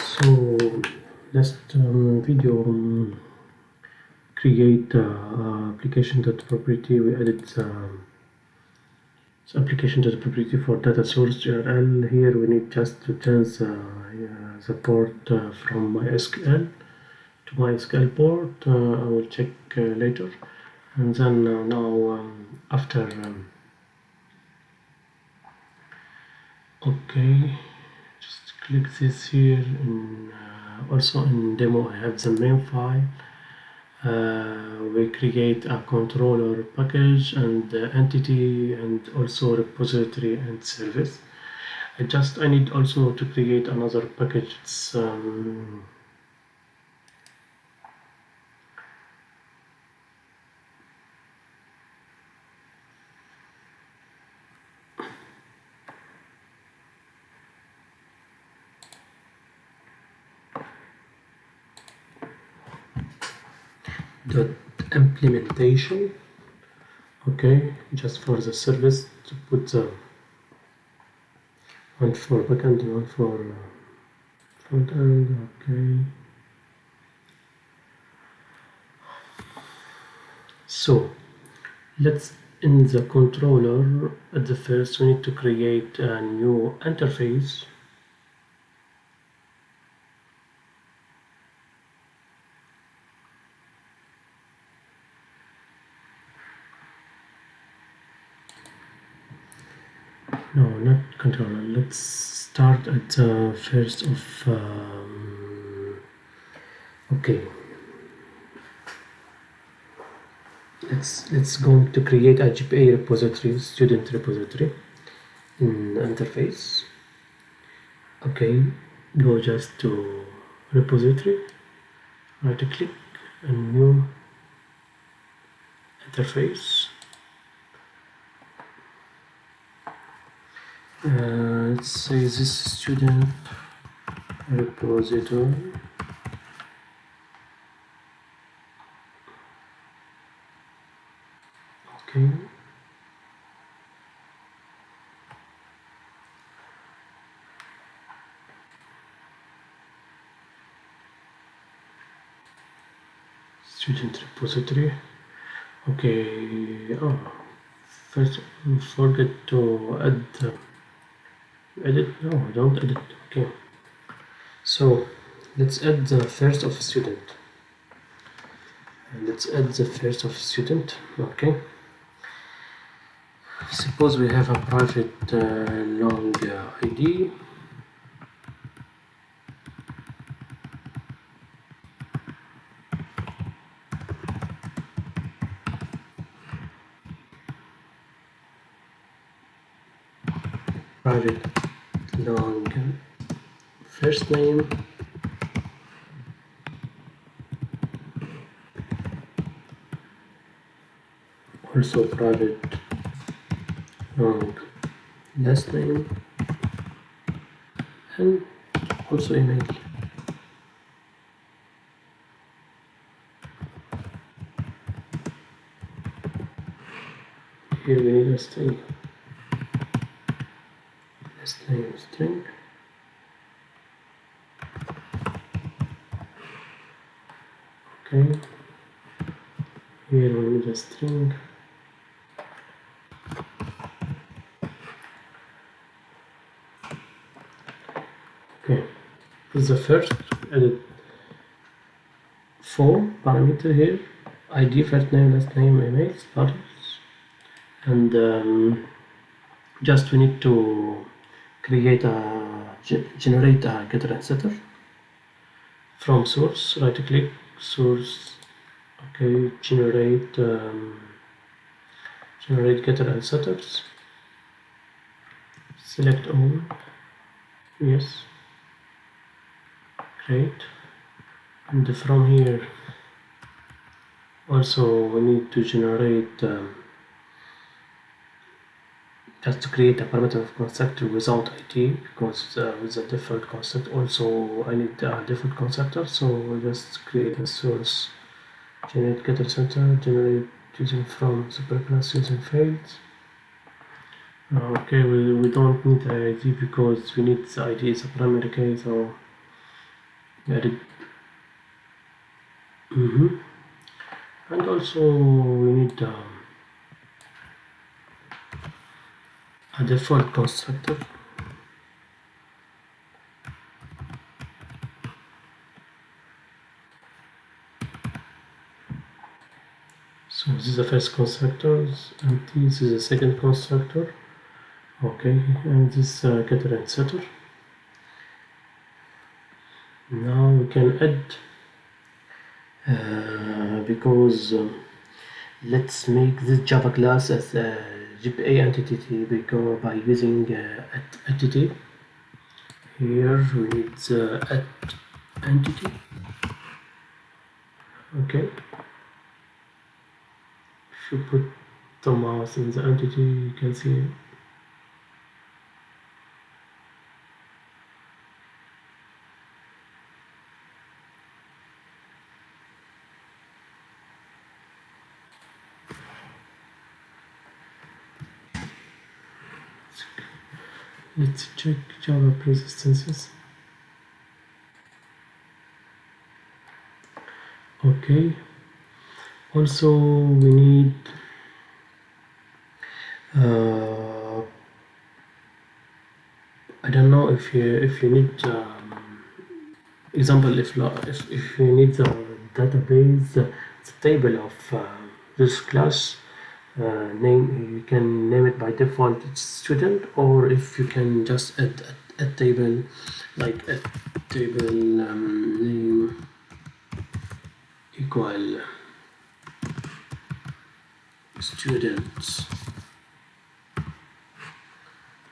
So last video create application.property. We added application.property for data source URL. Here we need just to change the port from MySQL to MySQL port. I will check later. And then now after okay, just click this here. In, also in demo I have the main file. We create a controller package and entity and also repository and service. I need also to create another package. It's dot implementation. Okay, just for the service to put the one for backend and one for front end. Okay, so let's in the controller at the first we need to create a new interface. No, not controller. Let's start at the first of okay. Let's go to create a GPA repository, student repository in interface. Okay, go just to repository, right click and new interface. Let's say this student repository. Okay. Student repository. Okay. Oh, first forget to add edit. No, don't edit. Okay. So let's add the first of student. Let's add the first of student. Okay. Suppose we have a private long ID. Private long first name. Also private long last name and also email. Here we need a string. Last name string. Okay. Here we need a string. Okay. This is the first. Added 4 parameter here. ID, first name, last name, email, status, and just we need to create generate a getter and setter from source. Right click source. Okay, generate getter and setters. Select all. Yes. Great. And from here also we need to generate just to create a parameter of constructor without ID, because with the default constructor also I need a default constructor. So we'll just create a source, generate getter center, generate using from superclass using fields. Okay, we don't need the ID because we need the ID as a primary key. So Got it. And also we need a default constructor. So this is the first constructor, and this is the second constructor. Okay, and this getter and setter. Now we can add because let's make this Java class as a GPA entity by using entity. Here we need the entity. Okay. If you put the mouse in the entity, you can see it. Let's check Java persistences. Okay. Also, we need I don't know if you need example if you need the database the table of this class name, you can name it by default it's student, or if you can just add a table like a table name equal students.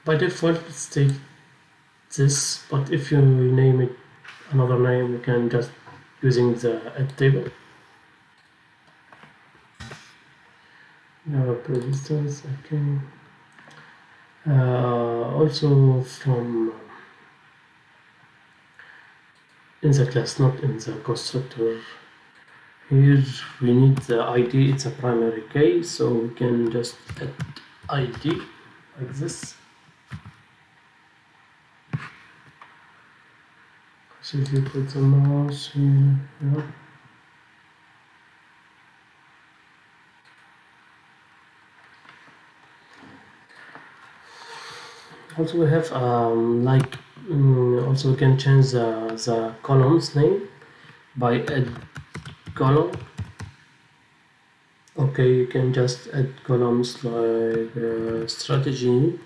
By default it's take this, but if you name it another name you can just using the add table. Now persistence, okay. Also from in the class, not in the constructor. Here we need the ID, it's a primary key, so we can just add ID like this. So if you put the mouse here, yeah. Also we have also we can change the columns name by add column. Okay, you can just add columns like strategy.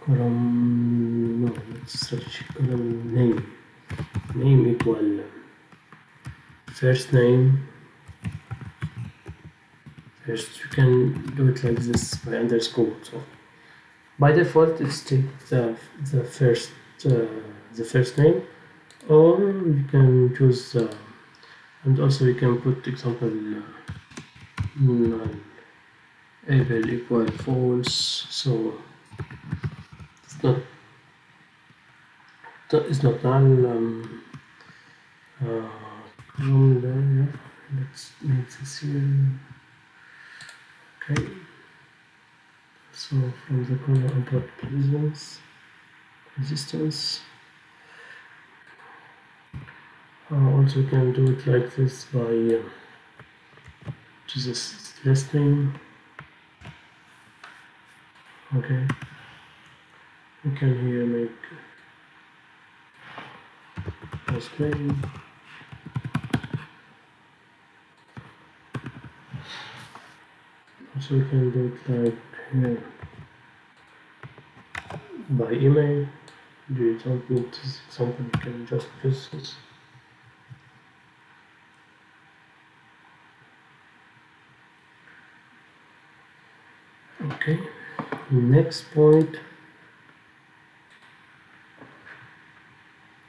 Column, no, let's strategy column name equal first name. First, you can do it like this by underscore. So by default, it's take the first name, or you can choose and also you can put example null able equal false. So it's not null. Yeah. Let's make this here. Okay. So from the color import resistance. Also you can do it like this by just list name. Okay. You can here make post name. Also you can do it like here by email. You don't need this example, you can just use this. Okay, next point.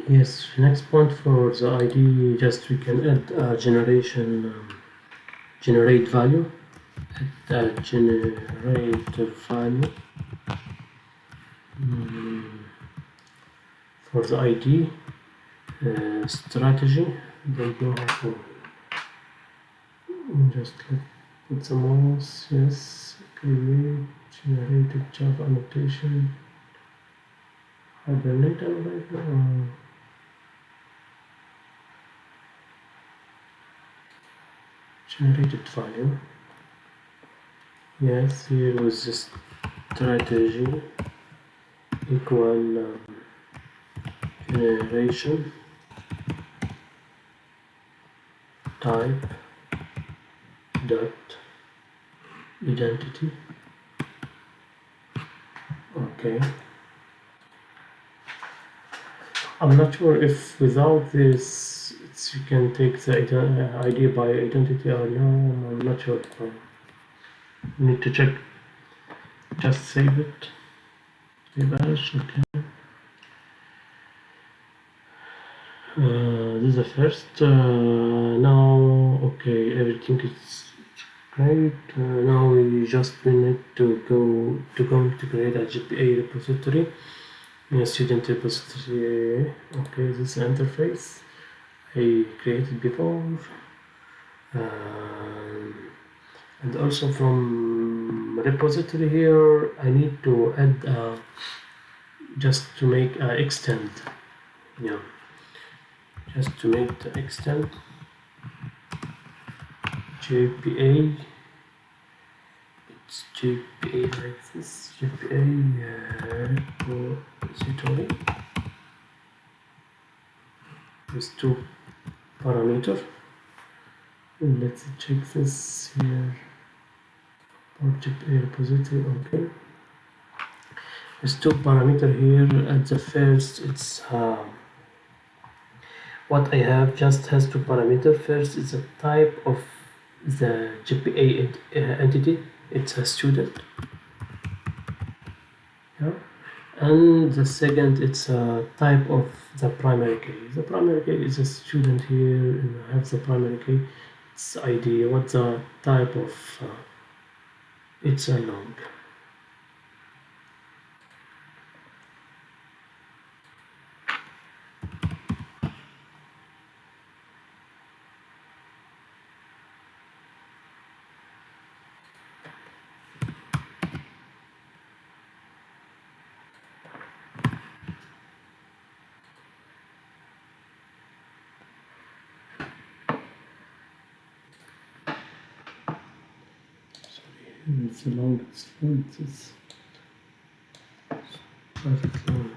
Yes, next point for the ID, just we can add generate value. Add generate value for the ID strategy. They go to just put the mouse. Yes, create generated Java annotation. Hibernate annotation. Generated value. Yes, here was this strategy equal generation type dot identity. Okay, I'm not sure if without this you can take the ID by identity or no. I'm not sure. Need to check. Just save it. Save as. Okay. This is the first. Now, okay, everything is great. Now we just need to go to create a GPA repository. A student repository. Okay, this interface I created before. And also from repository here, I need to add just to make extend. Yeah. Just to make the extend GPA, it's GPA like this, GPA repository with two parameters. And let's check this here for GPA repository. Okay, with two parameters here. At the first, it's what I have just has two parameters. First is the type of the GPA entity. It's a student. Yeah. And the second, it's a type of the primary key. The primary key is a student here, and I have the primary key. It's ID. What's the type of? It's a long. It's the longest one. It's perfect long.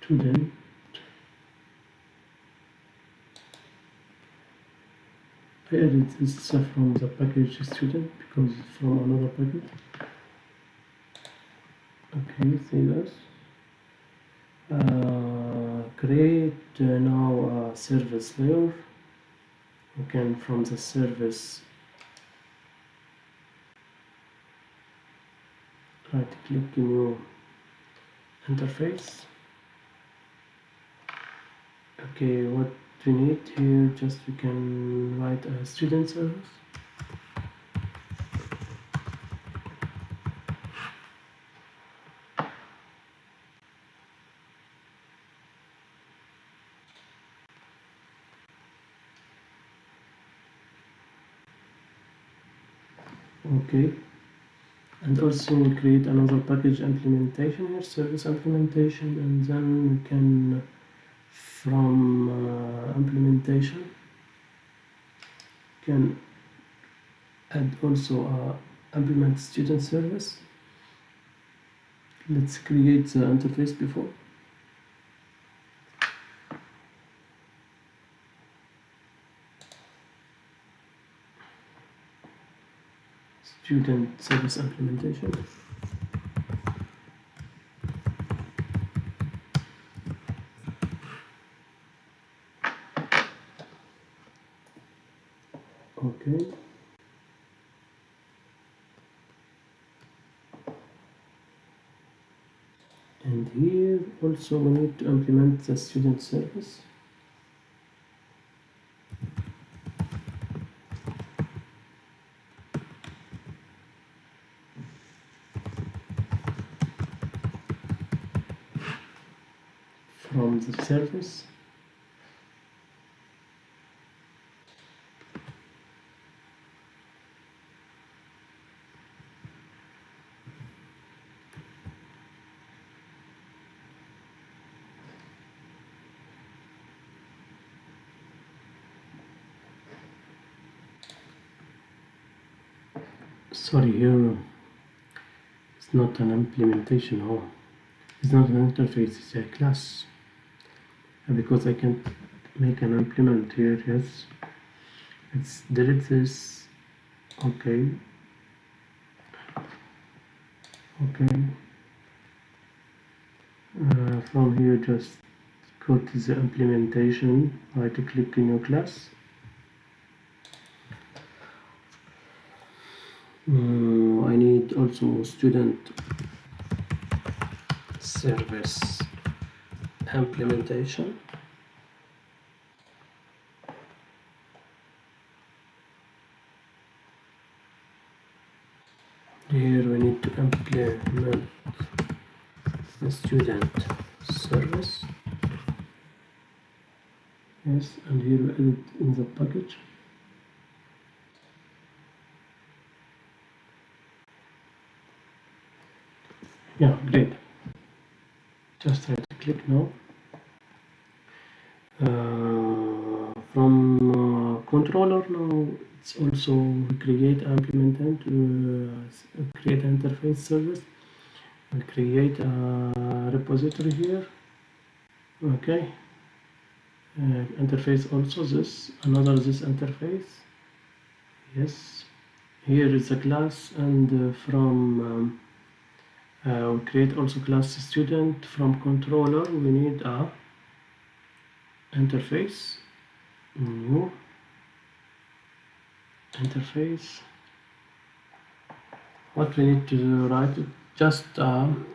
Student. I added this from the package student because it's from another package. Okay, see this. Create now a service layer. You can from the service right click new interface. Okay, what we need here, just we can write a student service. Okay, and also we create another package implementation here, service implementation, and then we can from implementation can add also a implement student service. Let's create the interface before. Student service implementation. Okay. And here also we need to implement the student service. from the service. Sorry, here it's not an implementation. Oh, it's not an interface, it's a class. Because I can't make an implement here. Yes, let's delete this. Okay, from here just go to the implementation, right click in your class. I need also student service implementation. Here we need to implement the student service. Yes, and here we add it in the package. Yeah, great. Just right click now. From controller now, it's also create implement create interface service. We create a repository here. Okay. Interface also this interface. Yes. Here is a class, and from we create also class student. From controller we need a interface, new interface. What we need to write, just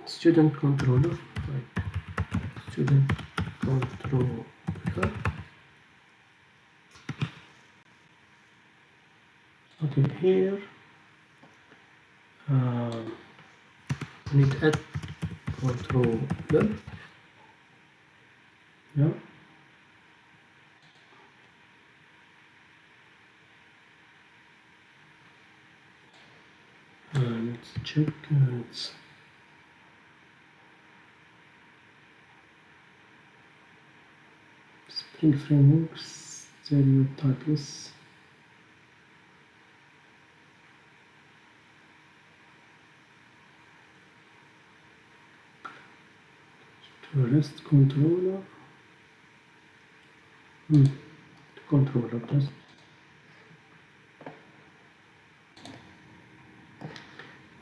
student controller, like student controller. Okay, here we need add controller. Yeah. Let's check. It's Spring Frameworks, stereotypes. To REST controller. Controller test.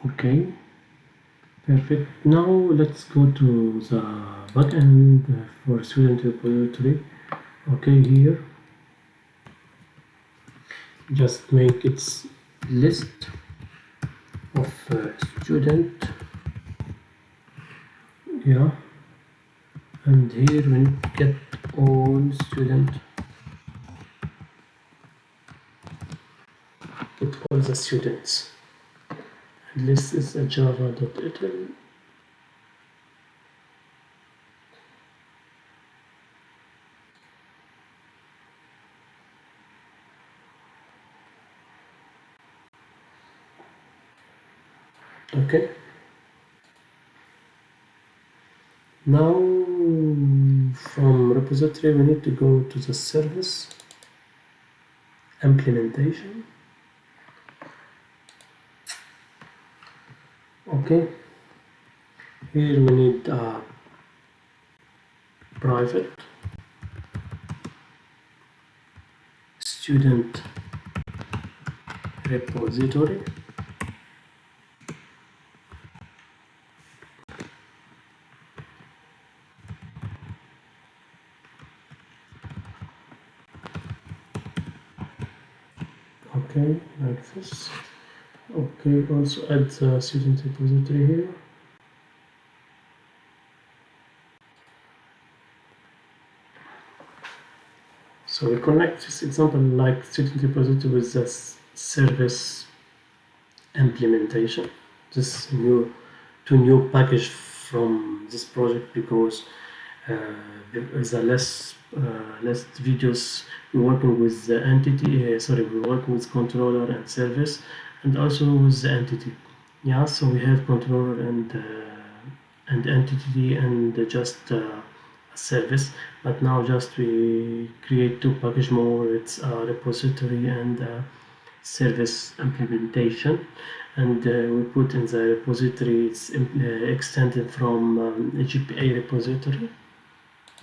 Okay, perfect. Now let's go to the backend for student repository. Okay, here just make its list of student. Yeah, and here we need to get all student, get all the students. And this is a java.html. Okay. Now from repository we need to go to the service implementation. Okay, here we need a private student repository. Okay, like this. Okay, also add the student repository here. So we connect this example like student repository with the service implementation. This new package from this project, because the less videos we're working with the entity, we're working with controller and service, and also with the entity. Yeah, so we have controller and entity and just a service, but now just we create two package more. It's a repository and a service implementation, and we put in the repository, it's extended from GPA repository.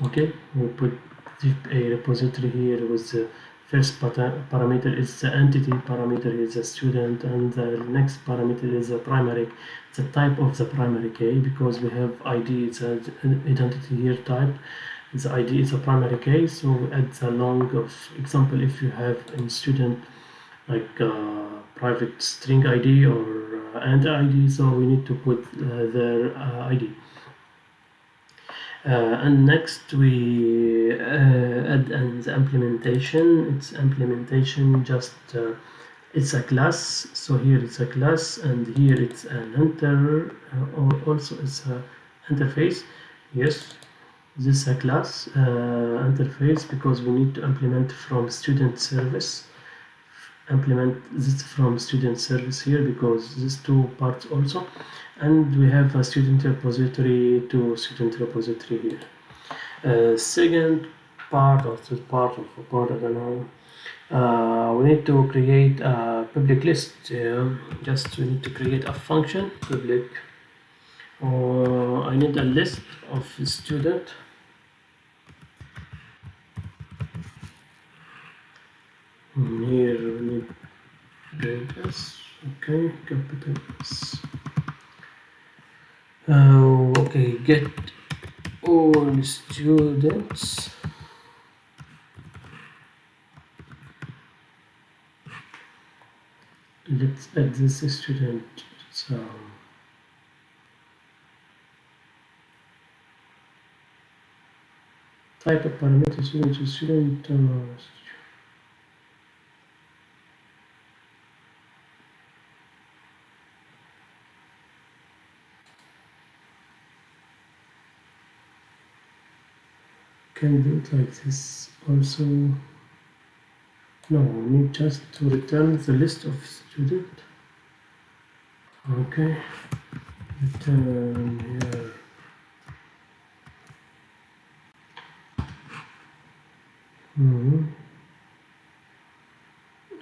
Okay, we put GPA repository here with the first parameter is the entity, parameter is the student, and the next parameter is the type of the primary key, because we have ID, it's an identity here type. The ID is a primary key, so we add the long of example. If you have in student like private string ID or and ID, so we need to put their ID. And next we add the implementation. It's implementation just it's a class. So here it's a class, and here it's an or also it's a interface. Yes, this is a class interface, because we need to implement from student service. Implement this from student service here, because these two parts also, and we have a student repository to student repository here. Second part of this part of the part, I don't know, we need to create a public list. Just we need to create a function public, or I need a list of student. Here we need great S, okay, capital S. Okay, get all students. Let's add this student. So type of parameter student to student. Can do it like this also. No, we need just to return the list of student. Okay, return here.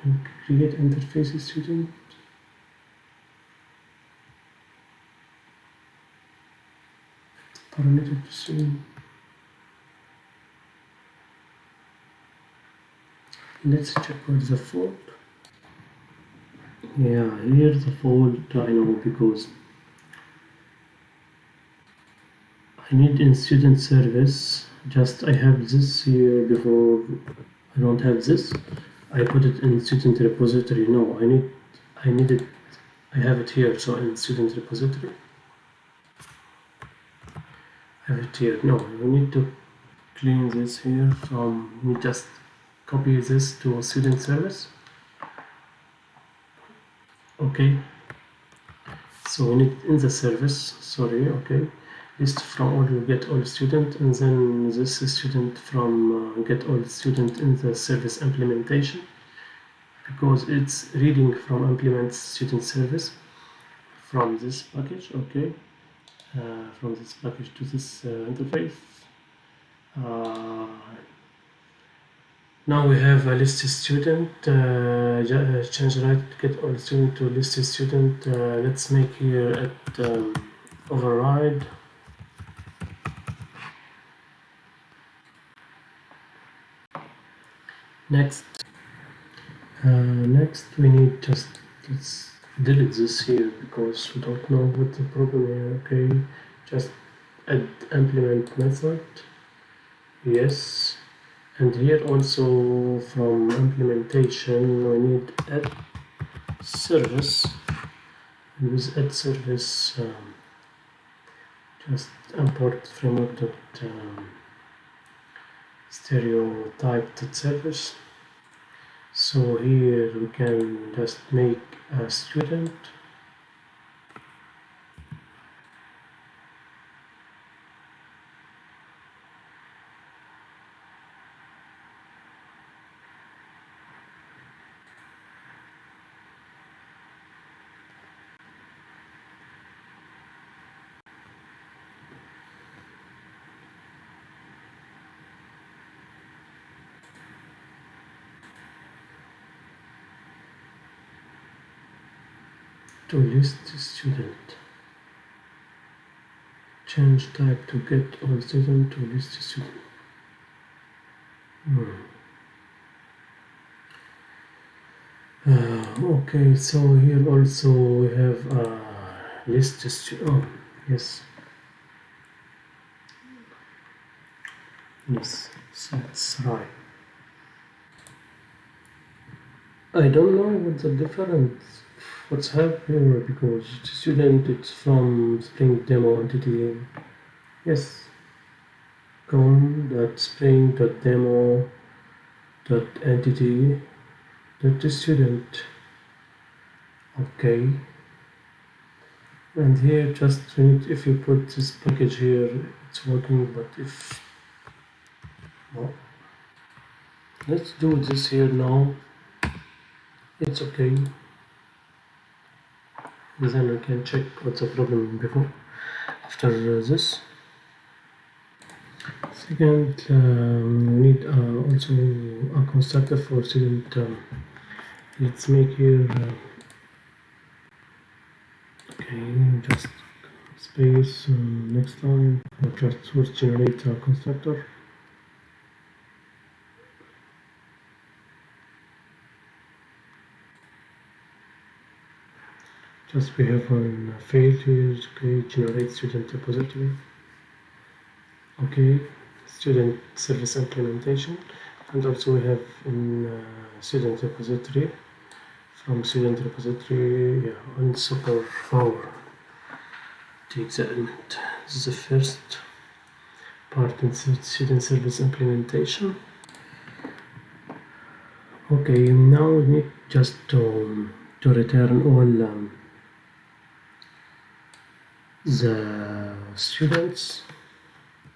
And create interface student. Parameter to student. Let's check what's the fault. Yeah, here's the fault. I know, because I need in student service. Just I have this here before. I don't have this. I put it in student repository. No, I need it. I have it here. So in student repository, I have it here. No, we need to clean this here from. We just copy this to student service. Okay, so we need in the service, sorry, okay, list from all, you get all student, and then this student from get all student in the service implementation, because it's reading from implement student service from this package. Okay, from this package to this interface. Now we have a list student, change right, get all student to list student. Let's make here at override. Next we need just, let's delete this here, because we don't know what the problem here. Okay, just add implement method. Yes. And here also from implementation we need add service. And with add service, just import framework stereotype service. So here we can just make a student. to list student. Change type to get all student to list student. Okay, so here also we have list student. Oh, yes. Yes, so that's right. I don't know what's the difference. What's happening here because the student it's from Spring Demo entity. Yes, com.spring.demo.entity student. Okay, and here just if you put this package here, it's working. But if no, let's do this here now. It's okay. Then we can check what's the problem before after this. Second, we need also a constructor for student. Let's make here. Okay, just space next line. Just source generate a constructor. Just we have one failed here. Okay, generate student repository. Okay, student service implementation, and also we have in student repository. From student repository, yeah, on super power. Take the element. This is the first part in student service implementation. Okay, now we need just to return all the students.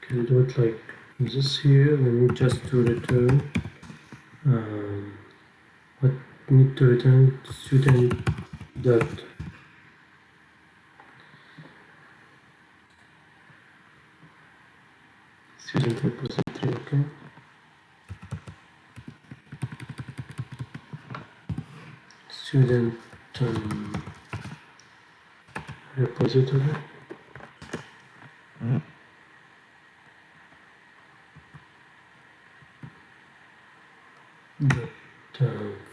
Can do it like this here. We need just to return what need to return student dot student repository. Okay, student repository.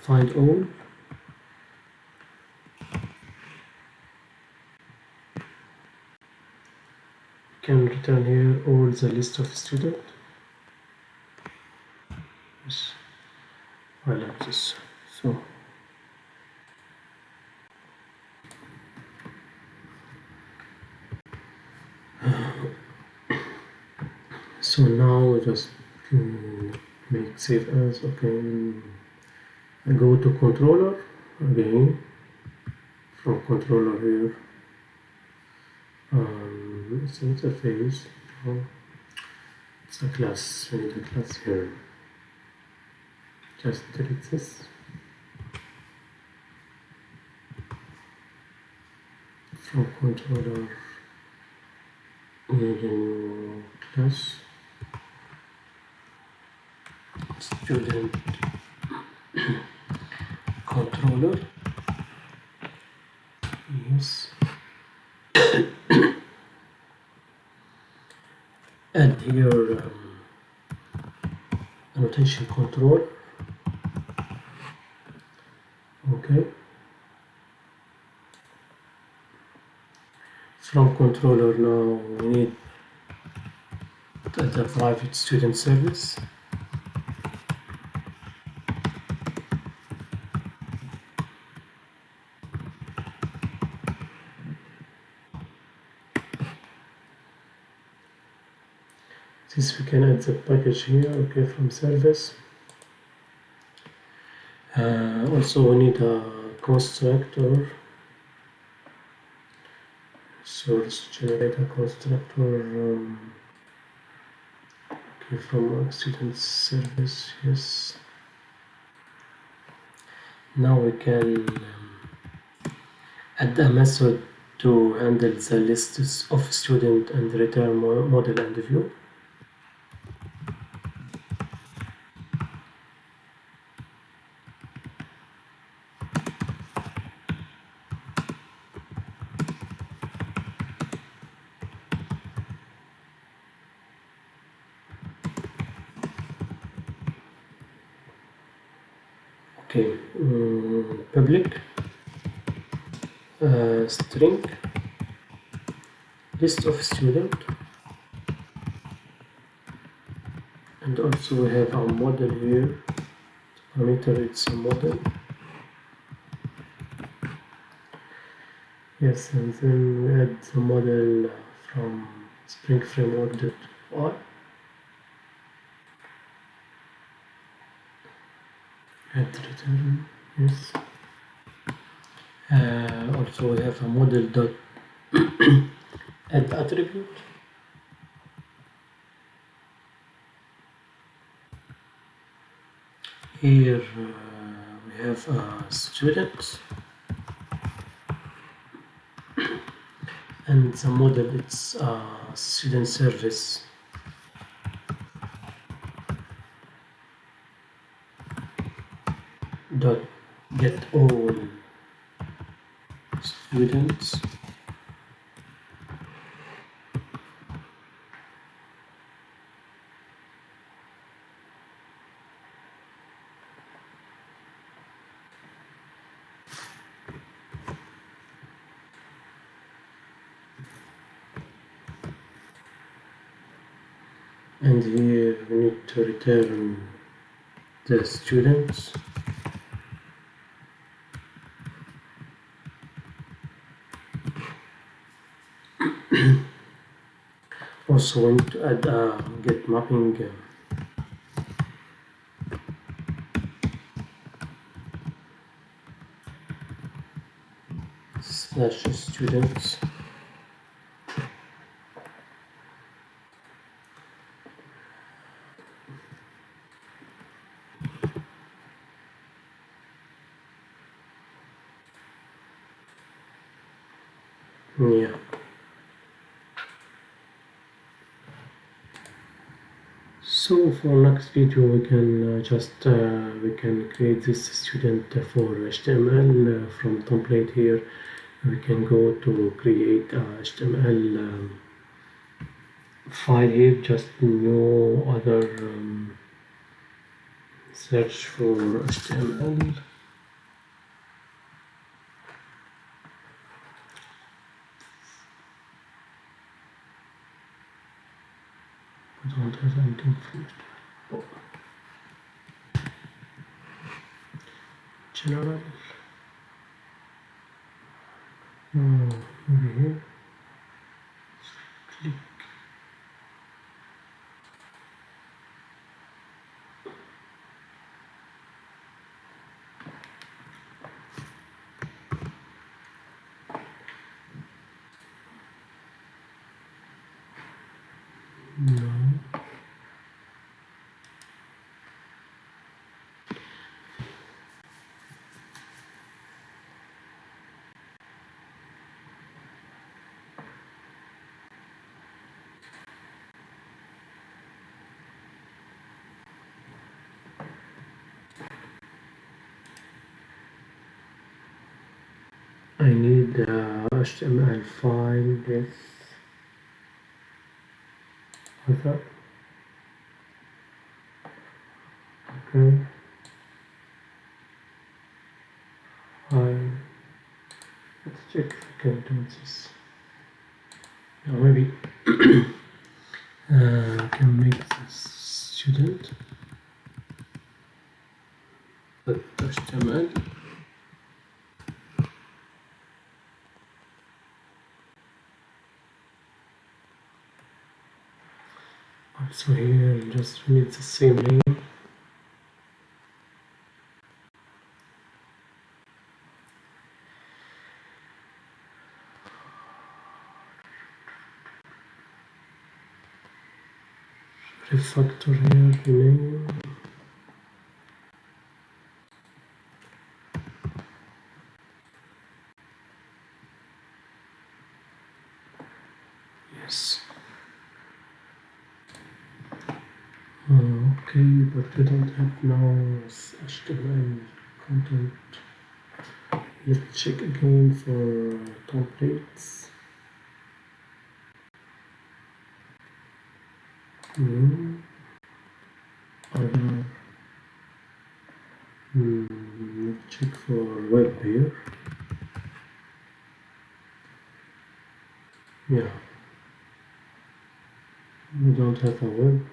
Find all. Can return here all the list of student. Yes, I like this. So now just make save as. Okay, I go to controller again. From controller here, it's interface. It's a class. We need a class here. Just delete this. From controller, we need a new class. Student controller. Yes. Add here annotation control. Okay. From controller now we need the private student service. This we can add the package here. Okay, from service. Also we need a constructor. Source generate a constructor. Okay, from student service. Yes. Now we can add a method to handle the lists of student and return model and view. Okay, public string list of student, and also we have a model here. Parameter, it's a model. Yes, and then we add the model from Spring Framework.py. Add return, yes. Also we have a model dot add attribute. Here we have students, and the model it's student service dot get all students. And here we need to return the students. Also we need to add a get mapping slash students. Yeah. So for next video we can we can create this student for HTML from template here. We can go to create a HTML file here, just no other search for HTML. I don't have anything from HTML. General. Maybe here. Click. No. I need the HTML file. Yes. What's that? Okay. Let's check if we can do this. Now maybe I can make this student HTML. Also here just we need the same name. Refactor here name. Yes. Okay, but we don't have now HTML content. Let's check again for templates. Other check for web here. Yeah, we don't have a web.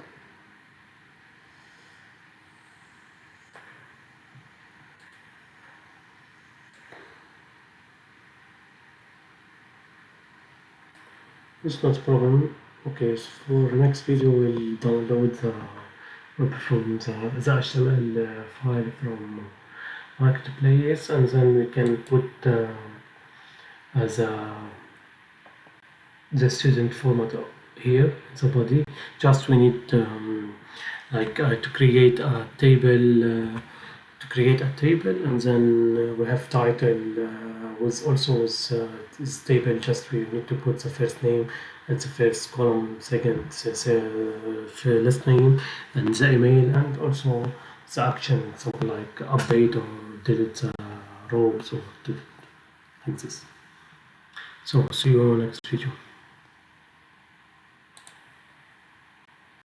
It's not a problem. Okay, so for next video we'll download the web from the HTML file from Marketplace, and then we can put as the student format here, the body. Just we need to create a table, and then we have title with also with this table. Just we need to put the first name at the first column, second last name, and the email, and also the action, something like update or delete the rows or delete, like this. So see you next video.